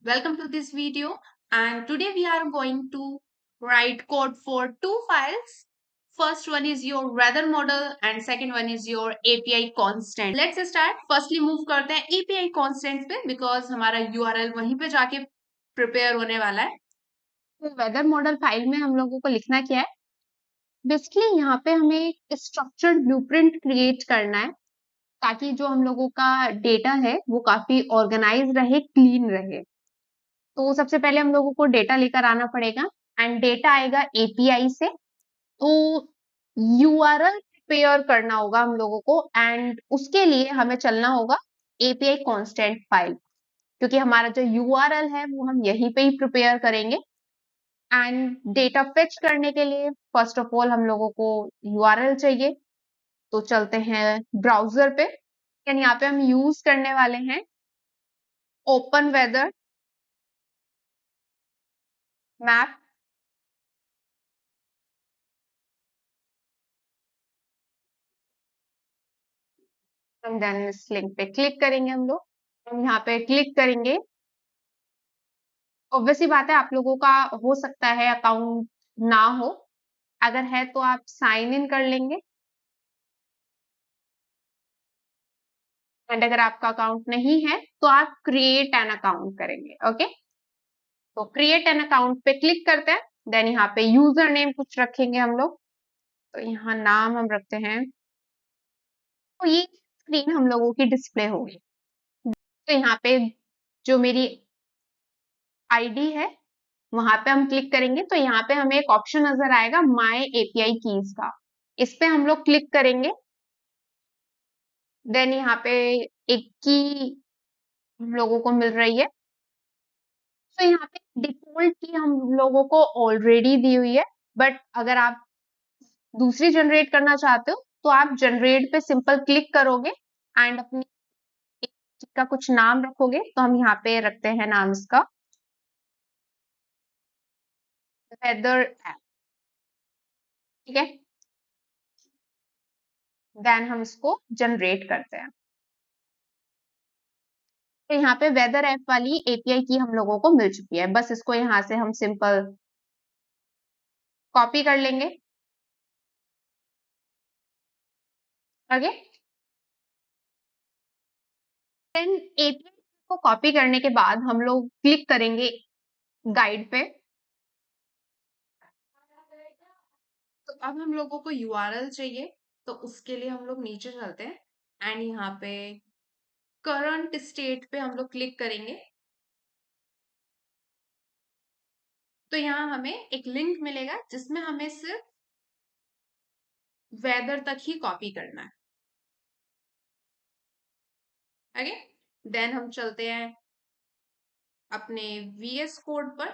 Welcome to this video, and today we are going to write code for two files. First one is your weather model and second one is your API constant. Let's start. Firstly move करते हैं API constant पे because हमारा URL वहीं पे जाके prepare होने वाला है. तो weather model फाइल में हम लोगों को लिखना क्या है? बेसिकली यहाँ पे हमें एक स्ट्रक्चर्ड ब्लूप्रिंट क्रिएट करना है ताकि जो हम लोगों का डेटा है वो काफी ऑर्गेनाइज रहे, क्लीन रहे. तो सबसे पहले हम लोगों को डेटा लेकर आना पड़ेगा एंड डेटा आएगा एपीआई से. तो यूआरएल प्रिपेयर करना होगा हम लोगों को एंड उसके लिए हमें चलना होगा एपीआई कांस्टेंट फाइल, क्योंकि हमारा जो यूआरएल है वो हम यहीं पे ही प्रिपेयर करेंगे. एंड डेटा फेच करने के लिए फर्स्ट ऑफ ऑल हम लोगों को यूआरएल चाहिए. तो चलते हैं ब्राउजर पे एंड यहाँ पे हम यूज करने वाले हैं open weather map. And then इस लिंक पे क्लिक करेंगे हम लोग. हम यहाँ पे क्लिक करेंगे. ऑब्वियसली बात है आप लोगों का हो सकता है अकाउंट ना हो. अगर है तो आप साइन इन कर लेंगे एंड अगर आपका अकाउंट नहीं है तो आप क्रिएट एन अकाउंट करेंगे. ओके, तो क्रिएट एन अकाउंट पे क्लिक करते हैं. देन यहाँ पे यूजर नेम कुछ रखेंगे हम लोग. तो यहाँ नाम हम रखते हैं. तो ये स्क्रीन हम लोगों की डिस्प्ले होगी. तो यहाँ पे जो मेरी आईडी है वहां पे हम क्लिक करेंगे तो यहाँ पे हमें एक ऑप्शन नजर आएगा माय एपीआई कीज का. इस पे हम लोग क्लिक करेंगे. देन यहाँ पे एक की हम लोगों को मिल रही है. तो यहाँ पे डिफॉल्ट की हम लोगों को ऑलरेडी दी हुई है, बट अगर आप दूसरी जनरेट करना चाहते हो तो आप जनरेट पे सिंपल क्लिक करोगे एंड अपनी का कुछ नाम रखोगे. तो हम यहाँ पे रखते हैं नाम इसका वेदर ऐप. ठीक है, देन हम इसको जनरेट करते हैं. तो यहाँ पे वेदर ऐप वाली एपीआई की हम लोगों को मिल चुकी है. बस इसको यहाँ से हम सिंपल कॉपी कर लेंगे. ओके, देन एपीआई को कॉपी करने के बाद हम लोग क्लिक करेंगे गाइड पे. तो अब हम लोगों को यूआरएल चाहिए. तो उसके लिए हम लोग नीचे चलते हैं एंड यहाँ पे करंट स्टेट पे हम लोग क्लिक करेंगे. तो यहाँ हमें एक लिंक मिलेगा जिसमें हमें सिर्फ वेदर तक ही कॉपी करना है. ओके, देन हम चलते हैं अपने वीएस कोड पर.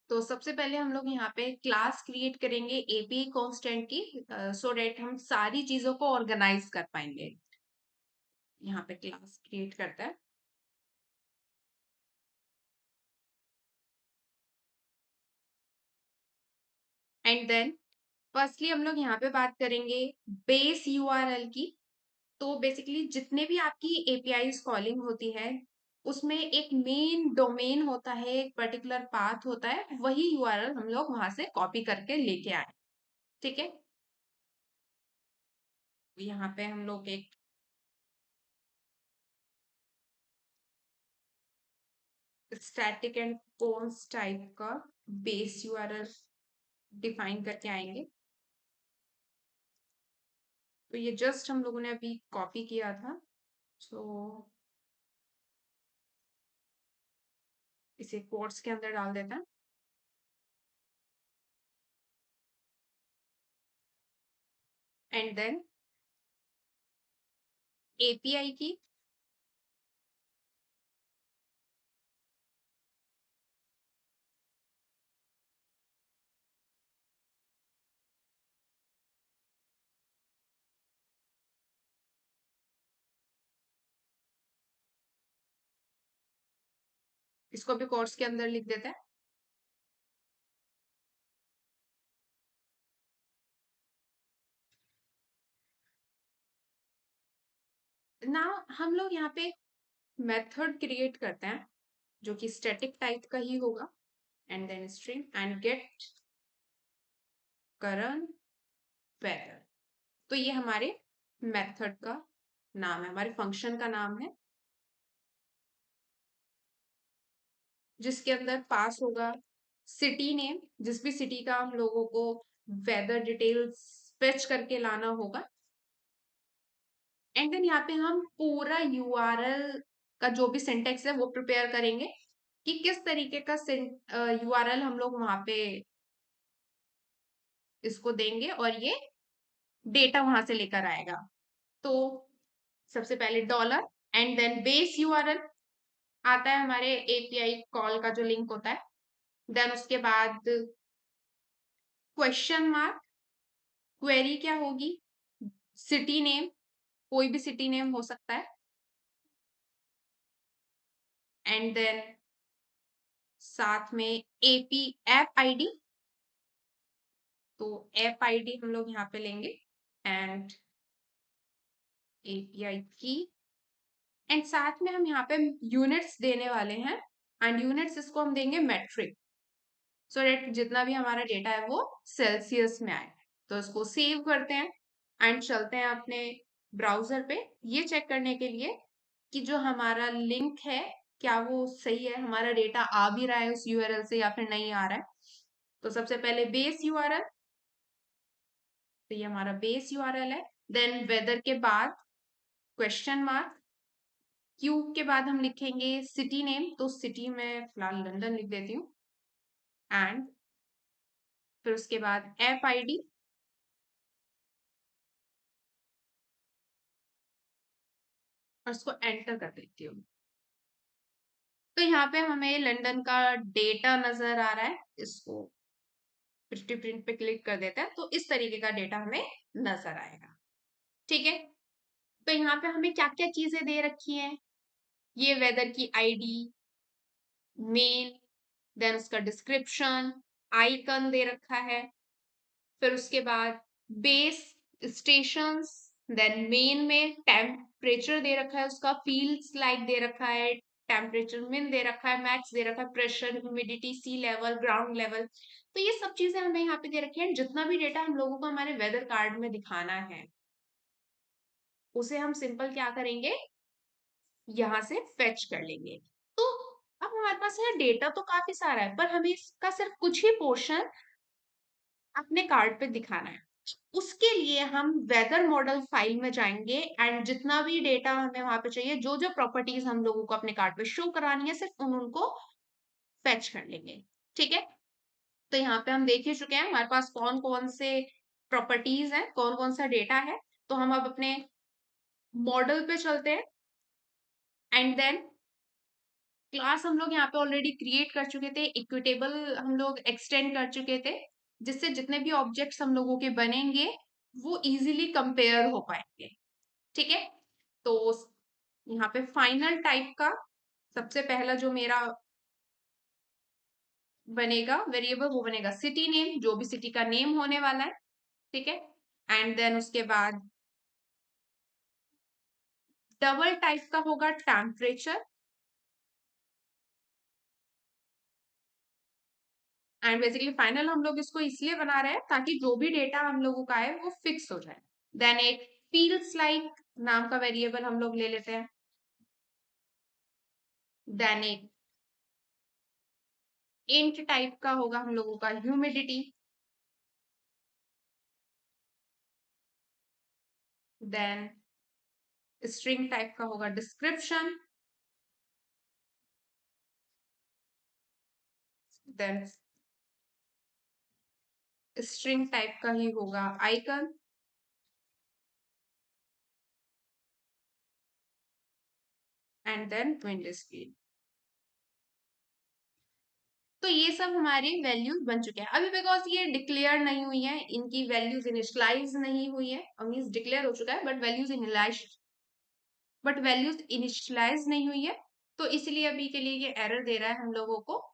तो सबसे पहले हम लोग यहाँ पे क्लास क्रिएट करेंगे एपीआई कांस्टेंट की, सो डेट हम सारी चीजों को ऑर्गेनाइज कर पाएंगे. यहाँ पे क्लास क्रिएट करता है एंड देन फर्स्टली हम लोग यहाँ पे बात करेंगे बेस यूआरएल की. तो बेसिकली जितने भी आपकी एपीआई कॉलिंग होती है उसमें एक मेन डोमेन होता है, एक पर्टिकुलर पाथ होता है, वही यूआरएल हम लोग वहां से कॉपी करके लेके आए. ठीक है, यहाँ पे हम लोग एक स्टैटिक एंड कॉन्स टाइप का बेस यूआरएल डिफाइन करके आएंगे. तो ये जस्ट हम लोगों ने अभी कॉपी किया था. सो इसे कोट्स के अंदर डाल देते हैं एंड देन एपीआई की इसको भी कोट्स के अंदर लिख देते हैं. ना हम लोग यहाँ पे मेथड क्रिएट करते हैं जो कि स्टैटिक टाइप का ही होगा, and then string and get current weather. तो ये हमारे मेथड का नाम है, हमारे फंक्शन का नाम है, जिसके अंदर पास होगा सिटी नेम, जिस भी सिटी का हम लोगों को वेदर डिटेल्स फेच करके लाना होगा। एंड देन यहाँ पे हम पूरा यूआरएल का जो भी सिंटेक्स है वो प्रिपेयर करेंगे कि किस तरीके का यूआरएल हम लोग वहां पे इसको देंगे और ये डेटा वहां से लेकर आएगा। तो सबसे पहले dollar and then base URL आता है हमारे एपीआई कॉल का जो लिंक होता है। देन उसके बाद क्वेश्चन मार्क, क्वेरी क्या होगी, सिटी नेम, कोई भी सिटी नेम हो सकता है, एंड देन साथ में एपी ऐप आईडी, तो ऐप आईडी हम लोग यहाँ पे लेंगे एंड एपीआई की, एंड साथ में हम यहाँ पे यूनिट्स देने वाले हैं एंड यूनिट्स इसको हम देंगे मेट्रिक, सो डेट जितना भी हमारा डेटा है वो सेल्सियस में आए। तो इसको सेव करते हैं एंड चलते हैं अपने ब्राउजर पे ये चेक करने के लिए कि जो हमारा लिंक है क्या वो सही है, हमारा डेटा आ भी रहा है उस यूआरएल से या फिर नहीं आ रहा है। तो सबसे पहले बेस यूआरएल, तो ये हमारा बेस यूआरएल है। देन वेदर के बाद क्वेश्चन मार्क, क्यू के बाद हम लिखेंगे सिटी नेम, तो सिटी में फिलहाल लंदन लिख देती हूँ, एंड फिर उसके बाद ऐप आईडी, और उसको एंटर कर देती हूँ। तो यहाँ पे हमें लंदन का डेटा नजर आ रहा है, इसको प्रिंट प्रिंट पे क्लिक कर देते हैं तो इस तरीके का डेटा हमें नजर आएगा। ठीक है, तो यहाँ पे हमें क्या क्या चीजें दे रखी हैं, ये वेदर की आईडी, मेल, देन उसका डिस्क्रिप्शन, आइकन दे रखा है, फिर उसके बाद बेस स्टेशंस, देन मेन में टेम्परेचर दे रखा है, उसका फील्ड्स लाइक दे रखा है, टेम्परेचर मिन दे रखा है, मैक्स दे रखा है, प्रेशर, ह्यूमिडिटी, सी लेवल, ग्राउंड लेवल। तो ये सब चीजें हमें यहाँ पे दे रखी है। जितना भी डेटा हम लोगों को हमारे वेदर कार्ड में दिखाना है उसे हम सिंपल क्या करेंगे, यहाँ से फेच कर लेंगे। तो अब हमारे पास यहाँ डेटा तो काफी सारा है, पर हमें इसका सिर्फ कुछ ही पोर्शन अपने कार्ड पे दिखाना है। उसके लिए हम वेदर मॉडल फाइल में जाएंगे एंड जितना भी डेटा हमें वहां पे चाहिए, जो जो प्रॉपर्टीज हम लोगों को अपने कार्ड पे शो करानी है, सिर्फ उनको फेच कर लेंगे। ठीक है, तो यहाँ पे हम देख ही चुके हैं हमारे पास कौन कौन से प्रॉपर्टीज हैं, कौन कौन सा डेटा है। तो हम अब अपने मॉडल पे चलते हैं एंड देन क्लास हम लोग यहाँ पे ऑलरेडी क्रिएट कर चुके थे, इक्विटेबल हम लोग एक्सटेंड कर चुके थे, जिससे जितने भी ऑब्जेक्ट्स हम लोगों के बनेंगे वो इजीली कंपेयर हो पाएंगे। ठीक है, तो यहाँ पे फाइनल टाइप का सबसे पहला जो मेरा बनेगा वेरिएबल वो बनेगा सिटी नेम, जो भी सिटी का नेम होने वाला है। ठीक है, एंड देन उसके बाद डबल टाइप का होगा टेम्परेचर, एंड बेसिकली फाइनल हम लोग इसको इसलिए बना रहे हैं ताकि जो भी डेटा हम लोगों का है वो फिक्स हो जाए। देन एक फील्ड्स लाइक नाम का वेरिएबल हम लोग ले लेते हैं। देन एक इंट टाइप का होगा हम लोगों का ह्यूमिडिटी। देन स्ट्रिंग टाइप का होगा डिस्क्रिप्शन। देन स्ट्रिंग टाइप का ही होगा icon, and then window screen. तो ये सब हमारी वैल्यूज बन चुके हैं। अभी बिकॉज ये डिक्लेयर नहीं हुई है, इनकी वैल्यूज इनिशियलाइज नहीं हुई है, मीन्स डिक्लेयर हो चुका है बट वैल्यूज इनिशियलाइज नहीं हुई है, तो इसलिए अभी के लिए ये एरर दे रहा है हम लोगों को।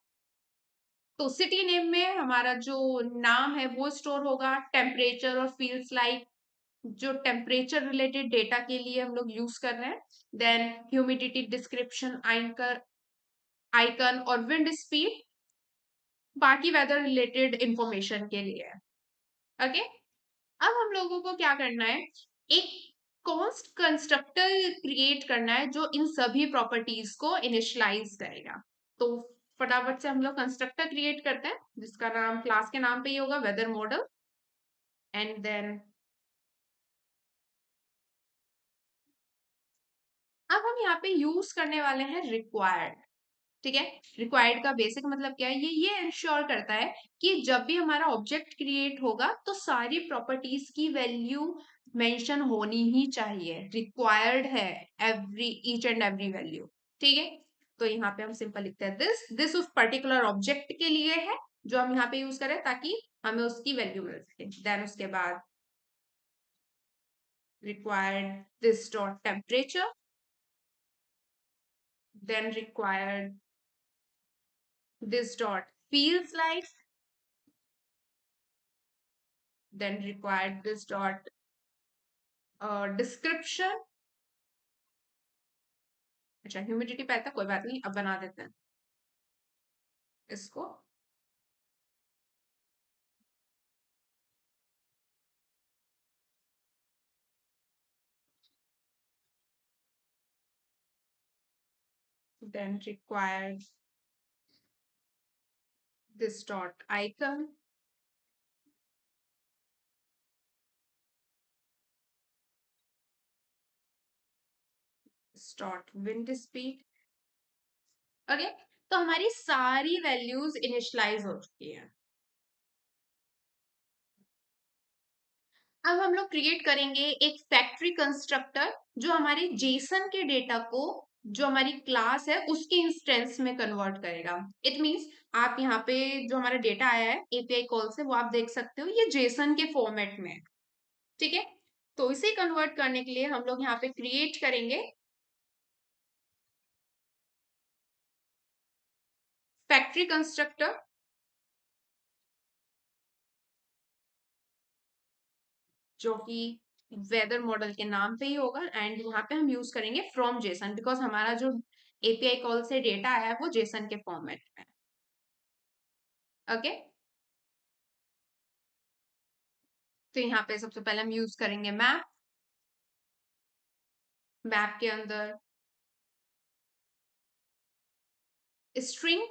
तो सिटी नेम में हमारा जो नाम है वो स्टोर होगा, टेम्परेचर और फील्ड्स लाइक जो टेम्परेचर रिलेटेड डेटा के लिए हम लोग यूज कर रहे हैं। Then humidity description, icon icon और विंड स्पीड बाकी वेदर रिलेटेड इंफॉर्मेशन के लिए है। ओके, अब हम लोगों को क्या करना है, एक कॉस्ट कंस्ट्रक्टर क्रिएट करना है जो इन सभी प्रॉपर्टीज को इनिशियलाइज करेगा। तो फटाफट से हम लोग कंस्ट्रक्टर क्रिएट करते हैं जिसका नाम क्लास के नाम पे ही होगा, वेदर मॉडल। एंड देन अब हम यहाँ पे यूज करने वाले हैं रिक्वायर्ड। ठीक है, रिक्वायर्ड का बेसिक मतलब क्या है, ये इंश्योर करता है कि जब भी हमारा ऑब्जेक्ट क्रिएट होगा तो सारी प्रॉपर्टीज की वैल्यू मेंशन होनी ही चाहिए, रिक्वायर्ड है every each and every value. ठीक है, तो यहाँ पे हम सिंपल लिखते हैं दिस उस पर्टिकुलर ऑब्जेक्ट के लिए है जो हम यहाँ पे यूज करें ताकि हमें उसकी वैल्यू मिल सके। देन उसके बाद required this dot temperature, then required this dot feels like, then required this dot description। अच्छा, ह्यूमिडिटी पे आता, कोई बात नहीं, अब बना देते हैं इसको। then required this dot icon, this dot wind speed। Okay, तो हमारी सारी वैल्यूज इनिशियलाइज हो चुकी है। अब हम लोग क्रिएट करेंगे एक फैक्ट्री कंस्ट्रक्टर जो हमारे जेसन के डेटा को, जो हमारी क्लास है उसके इंस्टेंस में कन्वर्ट करेगा। इट मींस आप यहाँ पे जो हमारा डेटा आया है एपीआई कॉल से वो आप देख सकते हो, ये जेसन के फॉर्मेट में। ठीक है, तो इसे कन्वर्ट करने के लिए हम लोग यहाँ पे क्रिएट करेंगे फैक्ट्री कंस्ट्रक्टर जो कि वेदर मॉडल के नाम पे ही होगा। एंड यहाँ पे हम यूज करेंगे फ्रॉम जेसन बिकॉज हमारा जो एपीआई कॉल से डेटा आया है वो जेसन के फॉर्मेट में। ओके, तो यहाँ पे सबसे पहले हम यूज करेंगे मैप। मैप के अंदर स्ट्रिंग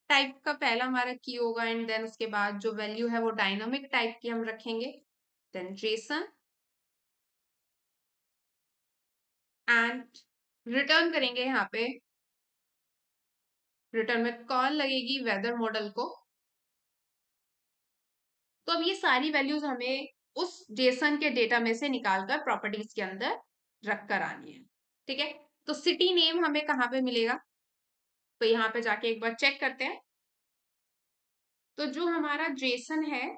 टाइप का पहला हमारा की होगा एंड देन उसके बाद जो वैल्यू है वो डायनामिक टाइप की हम रखेंगे। देन जेसन एंड रिटर्न करेंगे। यहाँ पे रिटर्न में कॉल लगेगी वेदर मॉडल को। तो अब ये सारी वैल्यूज हमें उस जेसन के डेटा में से निकालकर प्रॉपर्टीज के अंदर रख कर आनी है। ठीक है, तो सिटी नेम हमें कहाँ पे मिलेगा, तो यहाँ पे जाके एक बार चेक करते हैं। तो जो हमारा जेसन है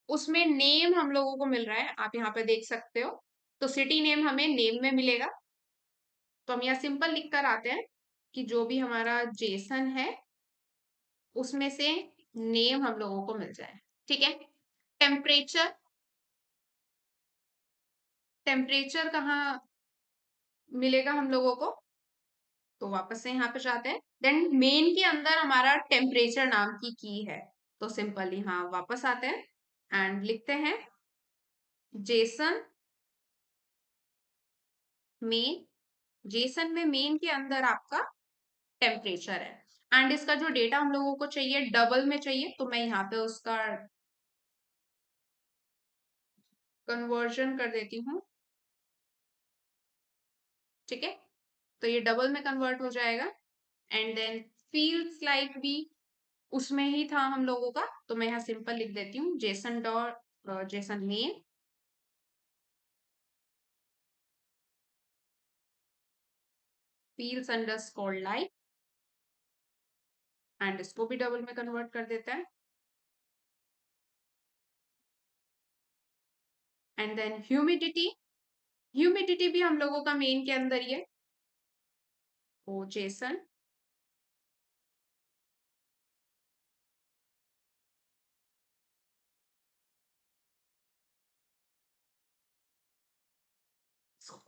उसमें नेम हम लोगों को मिल रहा है, आप यहाँ पे देख सकते हो। तो सिटी नेम हमें नेम में मिलेगा। तो हम यहाँ सिंपल लिख कर आते हैं कि जो भी हमारा जेसन है उसमें से नेम हम लोगों को मिल जाए। ठीक है, टेम्परेचर, टेम्परेचर कहाँ मिलेगा हम लोगों को, तो वापस से यहाँ पे जाते हैं। देन मेन के अंदर हमारा टेम्परेचर नाम की है, तो सिंपली हाँ वापस आते हैं एंड लिखते हैं जेसन मेन। जेसन में मेन के अंदर आपका टेम्परेचर है एंड इसका जो डेटा हम लोगों को चाहिए डबल में चाहिए, तो मैं यहाँ पे उसका कन्वर्जन कर देती हूँ। ठीक है, तो ये डबल में कन्वर्ट हो जाएगा। एंड देन फील्स लाइक भी उसमें ही था हम लोगों का, तो मैं यहाँ सिंपल लिख देती हूँ Jason dot JSON name feels underscore like and इसको भी डबल में कन्वर्ट कर देता है। एंड देन ह्यूमिडिटी, ह्यूमिडिटी भी हम लोगों का मेन के अंदर ही है, तो जेसन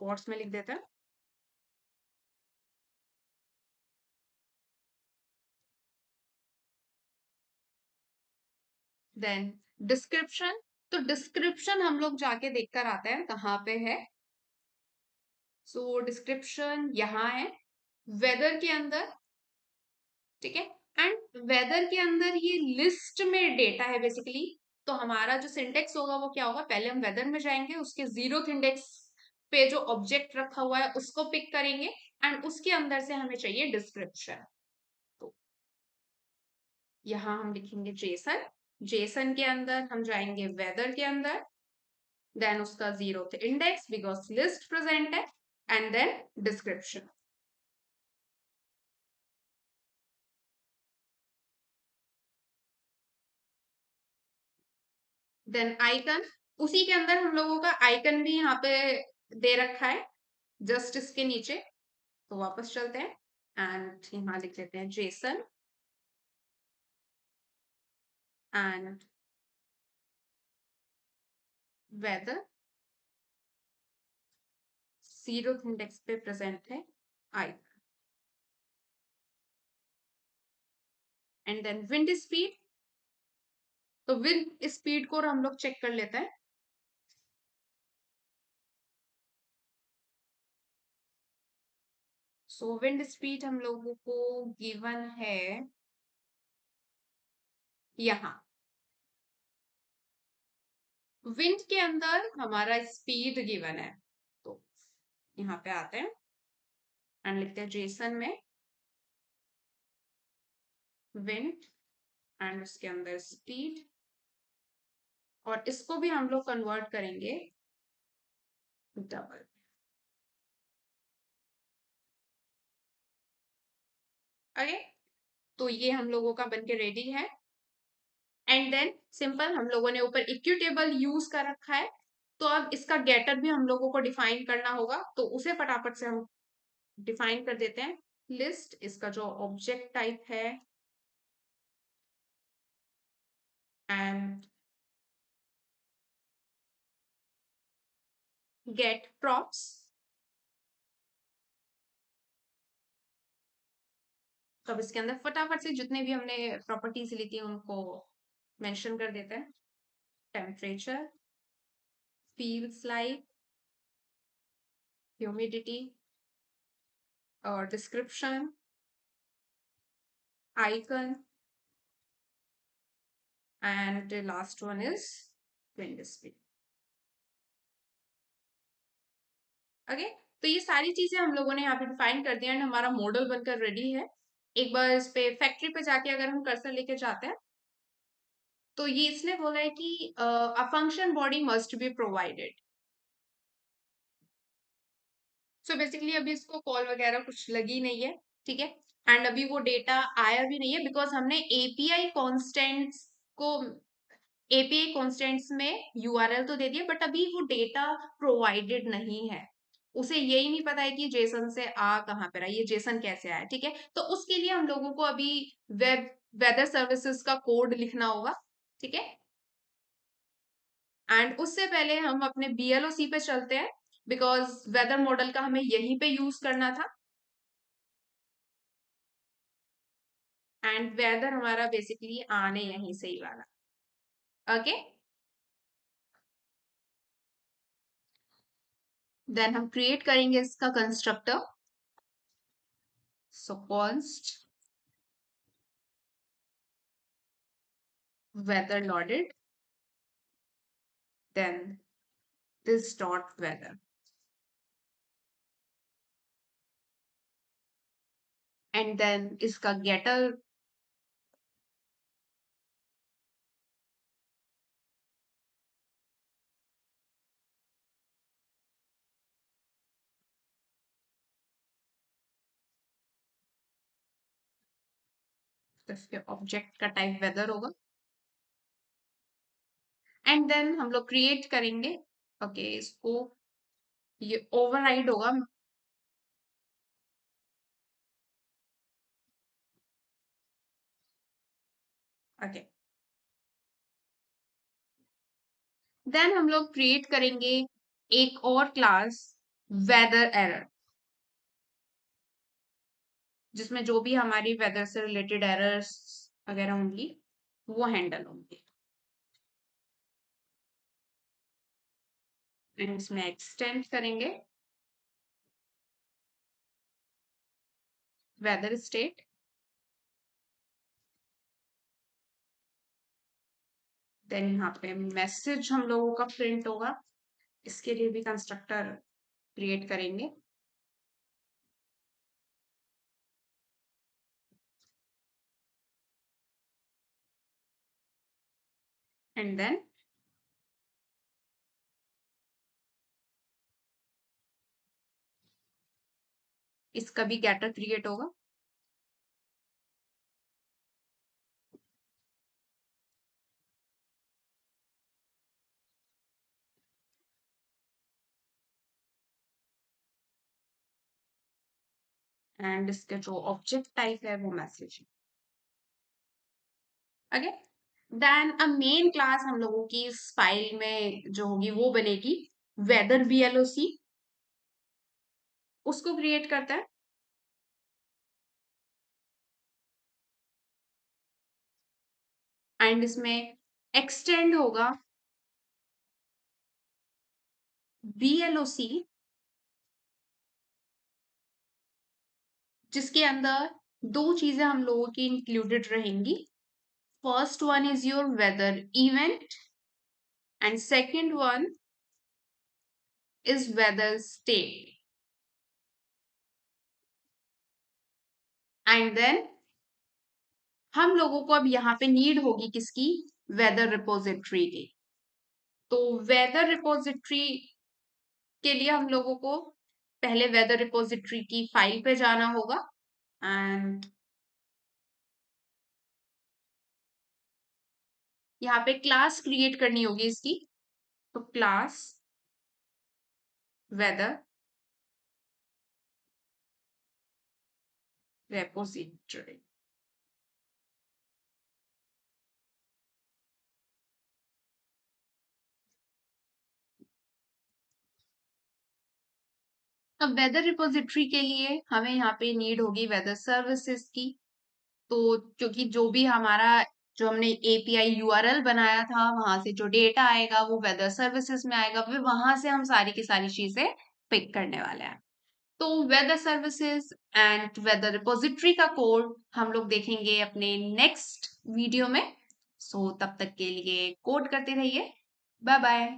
क्वोट्स में लिख देते हैं। देन डिस्क्रिप्शन, तो डिस्क्रिप्शन हम लोग जाके देख कर आते हैं कहाँ पे है। सो डिस्क्रिप्शन यहाँ है वेदर के अंदर, ठीक है। एंड वेदर के अंदर ये लिस्ट में डेटा है बेसिकली। तो हमारा जो सिंटेक्स होगा वो क्या होगा, पहले हम वेदर में जाएंगे, उसके 0th इंडेक्स पे जो ऑब्जेक्ट रखा हुआ है उसको पिक करेंगे एंड उसके अंदर से हमें चाहिए डिस्क्रिप्शन। तो यहाँ हम लिखेंगे जेसन, जेसन के अंदर हम जाएंगे वेदर के अंदर, देन उसका 0th index because list present है, and then description. Then icon, उसी के अंदर हम लोगों का आइकन भी यहाँ पे दे रखा है जस्ट इसके नीचे। तो वापस चलते हैं एंड यहाँ लिख लेते हैं JSON and weather, 0th index पे प्रेजेंट है icon, and then wind speed. तो विंड स्पीड को हम लोग चेक कर लेते हैं। सो विंड स्पीड हम लोगों को गिवन है यहाँ, विंड के अंदर हमारा स्पीड गिवन है। तो यहाँ पे आते हैं एंड लिखते हैं जेसन में विंड एंड उसके अंदर स्पीड, और इसको भी हम लोग कन्वर्ट करेंगे डबल। ओके, तो ये हम लोगों का बनके रेडी है। एंड देन सिंपल हम लोगों ने ऊपर इक्विटेबल यूज कर रखा है, तो अब इसका गेटर भी हम लोगों को डिफाइन करना होगा, तो उसे फटाफट से हम डिफाइन कर देते हैं। लिस्ट, इसका जो ऑब्जेक्ट टाइप है, एंड गेट प्रॉप्स। तो अब इसके अंदर फटाफट से जितने भी हमने प्रॉपर्टीज ली थी उनको मेंशन कर देते हैं। टेम्परेचर, फील्स लाइक, ह्यूमिडिटी, और description, icon, and the last one is wind speed। Okay, तो ये सारी चीजें हम लोगों ने यहाँ पे डिफाइन कर दिया एंड हमारा मॉडल बनकर रेडी है। एक बार इस पे फैक्ट्री पे जाके अगर हम कर्सर लेके जाते हैं, तो ये इसने बोला है कि a function body must be provided. So basically अभी इसको कॉल वगैरह कुछ लगी नहीं है, ठीक है। एंड अभी वो डेटा आया भी नहीं है बिकॉज हमने एपीआई कॉन्स्टेंट्स को, एपीआई कॉन्स्टेंट्स में यूआरएल तो दे दिया बट अभी वो डेटा प्रोवाइडेड नहीं है। उसे यही नहीं पता है कि जेसन से आ कहाँ पे रहा, ये जेसन कैसे आया, ठीक है। तो उसके लिए हम लोगों को अभी वेब वेदर सर्विसेज का कोड लिखना होगा, ठीक है। एंड उससे पहले हम अपने बीएलओसी पे चलते हैं बिकॉज वेदर मॉडल का हमें यहीं पे यूज करना था, एंड वेदर हमारा बेसिकली आने यहीं से ही वाला। ओके, देन हम क्रिएट करेंगे इसका constructor. So const weather loaded, then this dot weather, and then इसका getter, तो इसके ऑब्जेक्ट का टाइप वेदर होगा, एंड देन हम लोग क्रिएट करेंगे। ओके, इसको ये ओवरराइड होगा। ओके, देन हम लोग क्रिएट करेंगे एक और क्लास वेदर एरर, जिसमें जो भी हमारी वेदर से रिलेटेड एरर्स वगैरह होंगी वो हैंडल होंगी। एंड इसमें एक्सटेंड करेंगे वेदर स्टेट, देन यहाँ पे मैसेज हम लोगों का प्रिंट होगा, इसके लिए भी कंस्ट्रक्टर क्रिएट करेंगे। एंड देन इसका भी गेटर क्रिएट होगा। एंड इसके जो ऑब्जेक्ट टाइप है वो message. Okay, then a main class हम लोगों की इस फाइल में जो होगी वो बनेगी वेदर VLOC, उसको क्रिएट करते हैं। एंड इसमें एक्सटेंड होगा VLOC, जिसके अंदर दो चीजें हम लोगों की इंक्लूडेड रहेंगी। First one is your weather event and second one is weather state. And then हम लोगों को अब यहाँ पे नीड होगी किसकी, वेदर रिपोजिटरी की। तो वेदर रिपोजिटरी के लिए हम लोगों को पहले वेदर रिपोजिटरी की फाइल पे जाना होगा एंड यहाँ पे क्लास क्रिएट करनी होगी इसकी। तो क्लास वेदर रिपोजिटरी। अब वेदर रिपोजिटरी के लिए हमें यहाँ पे नीड होगी वेदर सर्विसेज की। तो क्योंकि जो भी हमारा जो हमने API URL बनाया था वहां से जो डेटा आएगा वो वेदर सर्विसेज में आएगा, फिर वहां से हम सारी की सारी चीजें पिक करने वाले हैं। तो weather services and weather repository का कोड हम लोग देखेंगे अपने नेक्स्ट वीडियो में। सो तब तक के लिए कोड करते रहिए। Bye bye.